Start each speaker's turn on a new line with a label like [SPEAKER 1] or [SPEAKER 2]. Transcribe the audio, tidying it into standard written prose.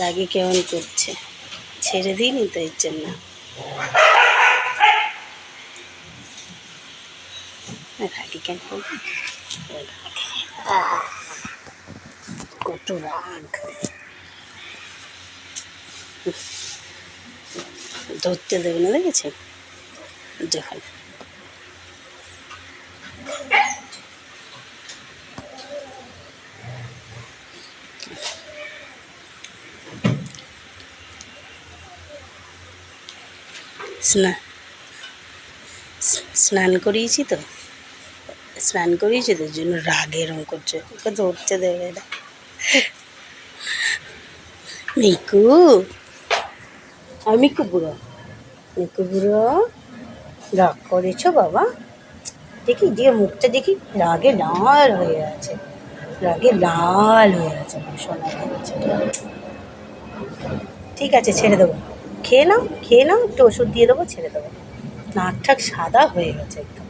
[SPEAKER 1] রাগে কেমন করছে, ছেড়ে দিইনি তো এর জন্য। রাগে কেন করবি, কত রাগ। ধরতে দেবে না, দেখেছে যখন। স্নান করিয়েছি তো, স্নান করিয়েছি তো জন্য রাগে এরম করছে, ওকে ধরতে দেবে না। মিকু, আর মিকু বুড়ো, মিকু বুড়ো রাগ করেছো বাবা? দেখি দিয়ে মুখটা দেখি, রাগে লাল হয়ে আছে, রাগে লাল হয়ে আছে সোনা বাচ্চাটা। ঠিক আছে, ছেড়ে দেবো, খেয়ে নাও, খেয়ে নাও, একটু ওষুধ দিয়ে দেবো, ছেড়ে দেবো। নাক ঠাক সাদা হয়ে গেছে একদম।